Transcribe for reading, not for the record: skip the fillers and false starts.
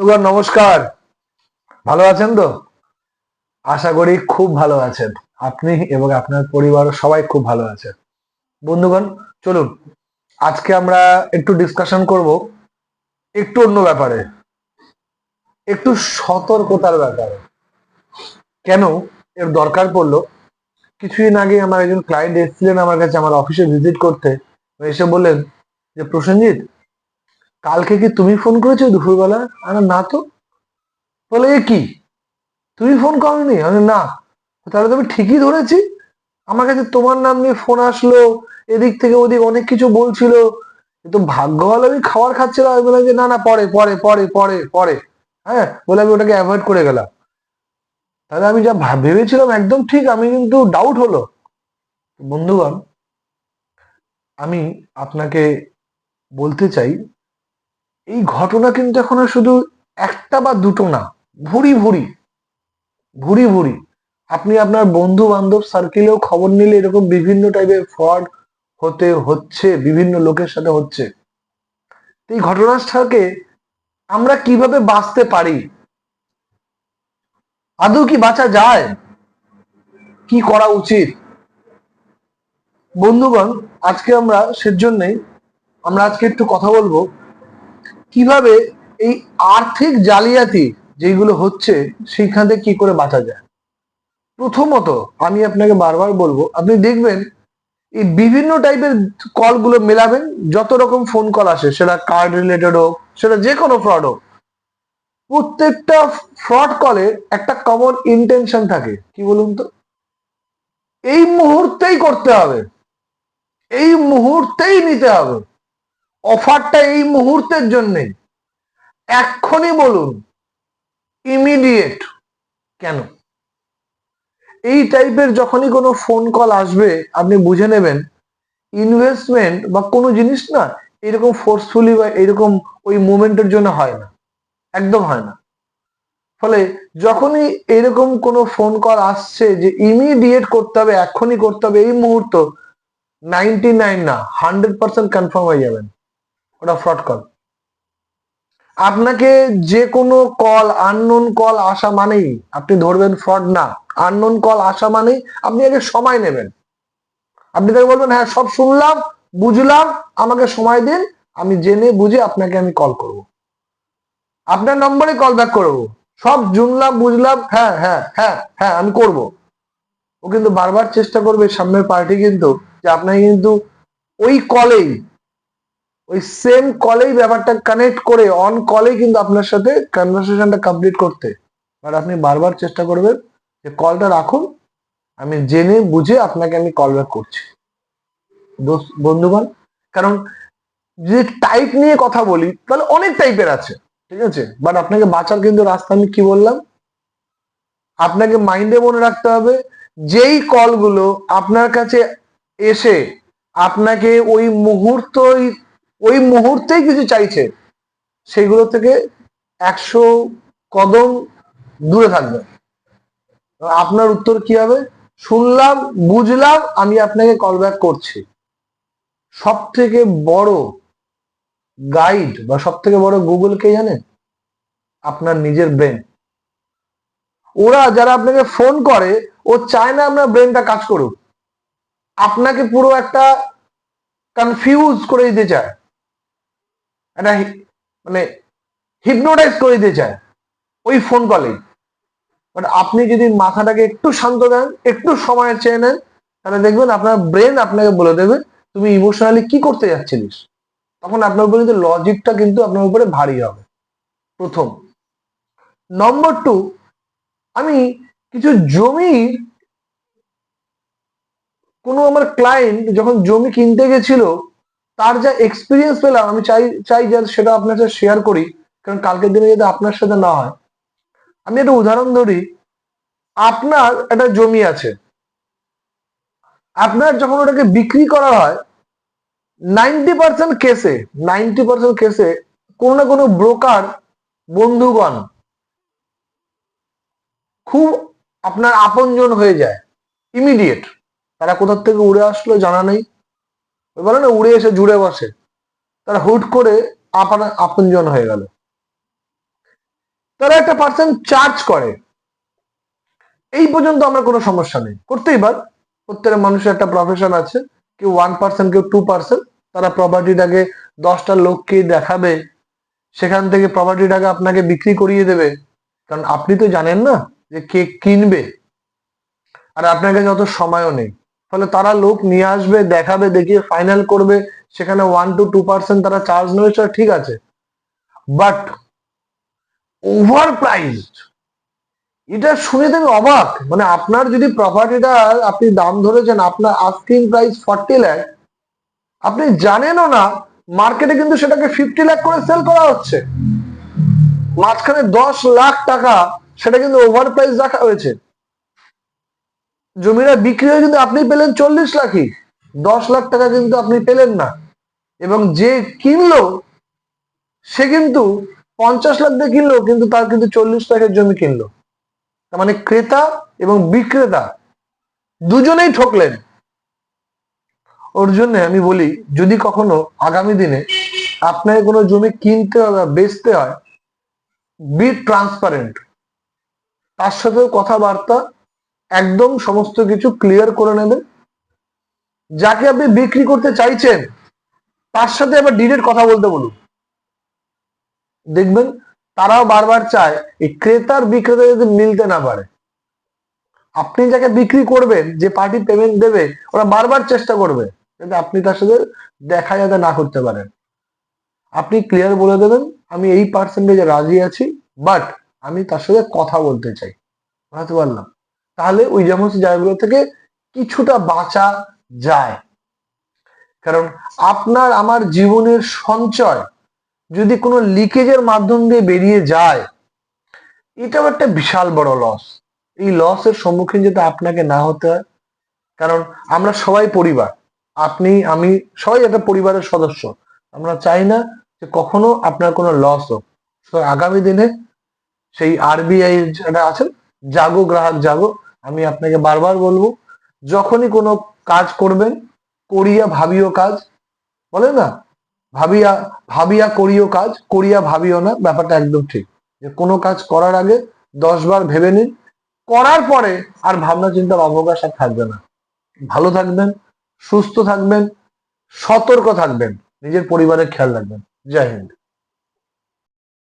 বন্ধুগণ নমস্কার। ভালো আছেন তো? আশা করি খুব ভালো আছেন। আপনি এবং আপনার পরিবার সবাই খুব ভালো আছেন। বন্ধুগণ চলুন আজকে আমরা একটু ডিসকাশন করব একটু অন্য ব্যাপারে, একটু সতর্কতার ব্যাপারে। কেন এর দরকার পড়লো? কিছুদিন আগে আমার একজন ক্লায়েন্ট এসেছিলেন আমার কাছে, আমার অফিসে ভিজিট করতে। এসে বললেন যে প্রসেনজিৎ, কালকে কি তুমি ফোন করেছো দুপুরবেলা? আরে না তো। বলে এ কি, তুমি ফোন করনি? আমি না। তাহলে তো আমি ঠিকই ধরেছি, আমার কাছে তোমার নাম নিয়ে ফোন আসলো, এদিক থেকে ওদিক অনেক কিছু বলছিল। তো ভাগ্য ভালো আমি খাবার খাচ্ছিলাম, আমি বললাম যে না না পরে পরে পরে পরে পরে, হ্যাঁ বলে আমি ওটাকে অ্যাভয়েড করে গেলাম। তাহলে আমি যা ভেবেছিলাম একদম ঠিক, আমি কিন্তু ডাউট হলো। বন্ধুগণ, আমি আপনাকে বলতে চাই এই ঘটনা কিন্তু এখন আর শুধু একটা বা দুটো না, ভুরি ভুরি ভুরি ভুরি। আপনি আপনার বন্ধু বান্ধব সার্কেলেও খবর নিলে এরকম বিভিন্ন টাইপের ফ্রড হচ্ছে, বিভিন্ন লোকের সাথে হচ্ছে। এই ঘটনাটাকে আমরা কিভাবে বাঁচতে পারি, আদৌ কি বাঁচা যায়, কি করা উচিত? বন্ধুগণ, আজকে আমরা সেজন্যই আমরা আজকে একটু কথা বলবো কিভাবে এই আর্থিক জালিয়াতি যেগুলো হচ্ছে সেইখান থেকে কি করে বাঁচা যায়। প্রথমত আমি আপনাকে বারবার বলবো, আপনি দেখবেন এই বিভিন্ন টাইপের কলগুলো মেলাবেন, যত রকম ফোন কল আসে, সেটা কার্ড রিলেটেড হোক, সেটা যে কোনো ফ্রড হোক, প্রত্যেকটা ফ্রড কলে একটা কমন ইন্টেনশন থাকে, কি বলুন তো? এই মুহূর্তেই করতে হবে, এই মুহূর্তেই নিতে হবে, অফারটা এই মুহূর্তের জন্যে, এক্ষুনি বলুন, ইমিডিয়েট। কেন এই টাইপের যখনই কোনো ফোন কল আসবে আপনি বুঝে নেবেন ইনভেস্টমেন্ট বা কোনো জিনিস না এরকম ফোর্সফুলি বা এরকম ওই মুভমেন্টের জন্য হয় না, একদম হয় না। ফলে যখনই এরকম কোনো ফোন কল আসছে যে ইমিডিয়েট করতে হবে, এখনই করতে হবে, এই মুহূর্ত, 99 না 100% কনফার্ম হয়ে যাবেন ওটা ফ্রড কল। আপনাকে যে কোনো কল, আননোন কল আসা মানেই আপনি ধরবেন ফ্রড না। আননোন কল আসা মানেই আপনি আগে সময় নেবেন, আপনি তাকে বলবেন হ্যাঁ সব শুনলাম বুঝলাম, আমাকে সময় দিন, আমি জেনে বুঝে আপনাকে আমি কল করব, আপনার নম্বরে কল ব্যাক করবো, সব শুনলাম বুঝলাম, হ্যাঁ হ্যাঁ হ্যাঁ হ্যাঁ আমি করব। ও কিন্তু বারবার চেষ্টা করবে সামনের পার্টি কিন্তু যে আপনাকে কিন্তু ওই কলেই, ওই সেম কলেই ব্যাপারটা কানেক্ট করে অন কলেই কিন্তু আপনার সাথে কনভারসেশনটা কমপ্লিট করতে। আর আপনি বারবার চেষ্টা করবেন যে কলটা রাখুন, আমি জেনে বুঝে আপনাকে আমি কল ব্যাক করছি। বন্ধুগণ, কারণ যদি টাইপ নিয়ে কথা বলি তাহলে অনেক টাইপের আছে, ঠিক আছে, বাট আপনাকে বাঁচার কিন্তু রাস্তা আমি কি বললাম, আপনাকে মাইন্ডে মনে রাখতে হবে যেই কলগুলো আপনার কাছে এসে আপনাকে ওই মুহূর্তেই কিছু চাইছে, সেগুলো থেকে 100 কদম দূরে থাকবে। আপনার উত্তর কি হবে? শুনলাম বুঝলাম, আমি আপনাকে কল ব্যাক করছি। সব থেকে বড় গাইড বা সব থেকে বড় গুগল কে জানেন? আপনার নিজের ব্রেন। ওরা যারা আপনাকে ফোন করে ও চায় না আপনার ব্রেনটা কাজ করুক, আপনাকে পুরো একটা কনফিউজ করে দিতে চায়, একটা মানে হিপনোটাইজ করে দিতে চায় ওই ফোন কলেই। বাট আপনি যদি মাথাটাকে একটু শান্ত দেন, একটু সময় চেয়ে নেন, তাহলে দেখবেন আপনার ব্রেন আপনাকে বলে দেবে তুমি ইমোশনালি কি করতে যাচ্ছিলিস। তখন আপনার উপরে কিন্তু লজিকটা কিন্তু আপনার উপরে ভারী হবে, প্রথম। নম্বর টু, আমি কিছু জমির, কোনো আমার ক্লায়েন্ট যখন জমি কিনতে গেছিল তার যা এক্সপিরিয়েন্স পেলাম, আমি চাই চাই যে সেটা আপনার সাথে শেয়ার করি, কারণ কালকের দিনে যদি আপনার সাথে না হয়। আমি একটা উদাহরণ ধরি, আপনার একটা জমি আছে, আপনার যখন ওটাকে বিক্রি করা হয় 90% কেসে কোনো না কোনো ব্রোকার বন্ধুগণ খুব আপনার আপনজন হয়ে যায় ইমিডিয়েট। তারা কোথার থেকে উড়ে আসলো জানা নেই, বলে না উড়ে এসে জুড়ে বসে, তারা হুট করে আপনার আপনজন হয়ে গেল। তারা একটা পার্সেন্ট চার্জ করে, এই পর্যন্ত আমরা কোনো সমস্যা নেই, করতেই পার। প্রত্যেক মানুষের একটা প্রফেশন আছে, কেউ 1%, কেউ 2%, তারা প্রপার্টিটাকে 10টা লোককে দেখাবে, সেখান থেকে প্রপার্টিটাকে আপনাকে বিক্রি করিয়ে দেবে। কারণ আপনি তো জানেন না যে কে কিনবে, আর আপনার কাছে অত সময়ও নেই। ফলে তারা লোক নিয়ে আসবে, দেখাবে, দেখিয়ে ফাইনাল করবে, সেখানে 1 to 2% তারা চার্জ নেবে, ঠিক আছে। বাট ওভার প্রাইসড, এটা শুনে তো আমি অবাক। মানে আপনার যদি প্রপার্টিটা আপনি দাম ধরেছেন, আপনার আস্কিং প্রাইস 40 লাখ, আপনি জানেনও না মার্কেটে কিন্তু সেটাকে 50 লাখ করে সেল করা হচ্ছে। মাঝখানে 10 লাখ টাকা সেটা কিন্তু ওভার প্রাইস রাখা হয়েছে। জমিটা বিক্রি হয়ে কিন্তু আপনি পেলেন 40 লাখই, 10 লাখ টাকা কিন্তু আপনি পেলেন না। এবং যে কিনলো সে কিন্তু 50 লাখ দিয়ে কিনলো, কিন্তু তার কিন্তু 40 লাখের জমি কিনলো। তার মানে ক্রেতা এবং বিক্রেতা দুজনেই ঠকলেন। ওর জন্য আমি বলি, যদি কখনো আগামী দিনে আপনাকে কোনো জমি কিনতে হয় বা বেচতে হয়, বি ট্রান্সপারেন্ট, তার সাথেও কথাবার্তা একদম সমস্ত কিছু ক্লিয়ার করে নেবেন। যাকে আপনি বিক্রি করতে চাইছেন তার সাথে আবার ডিরেক্ট কথা বলতে বলুন। দেখবেন তারাও বারবার চায় এই ক্রেতার বিক্রেতা যদি মিলতে না পারে। আপনি যাকে বিক্রি করবেন, যে পার্টি পেমেন্ট দেবে, ওরা বারবার চেষ্টা করবে যাতে আপনি তার সাথে দেখা যাতে না করতে পারেন। আপনি ক্লিয়ার বলে দেবেন, আমি এই পার্সেন্টেজে রাজি আছি, বাট আমি তার সাথে কথা বলতে চাই। বুঝতে পারলাম? তাহলে ওই সমস্ত জায়গাগুলো থেকে কিছুটা বাঁচা যায়। কারণ আপনার আমার জীবনের সঞ্চয় যদি কোনো লিকেজের মাধ্যম দিয়ে বেরিয়ে যায়, এটাও একটা বিশাল বড় লস। এই লসের সম্মুখীন যাতে আপনাকে না হতে হয়। কারণ আমরা সবাই পরিবার, আপনি আমি সবাই একটা পরিবারের সদস্য। আমরা চাই না যে কখনো আপনার কোনো লস হোক। তো আগামী দিনে সেই আরবিআই যেটা আছেন, জাগো গ্রাহক জাগো, আমি আপনাকে বারবার বলবো, যখনই কোনো কাজ করবেন, করিয়া ভাবিও কাজ, বলে না, ভাবিয়া ভাবিয়া করিও কাজ, করিয়া ভাবিও না। ব্যাপারটা একদম ঠিক, যে কোনো কাজ করার আগে 10 বার ভেবে নিন, করার পরে আর ভাবনা চিন্তার অবকাশ আর থাকবে না। ভালো থাকবেন, সুস্থ থাকবেন, সতর্ক থাকবেন, নিজের পরিবারের খেয়াল রাখবেন। জয় হিন্দ।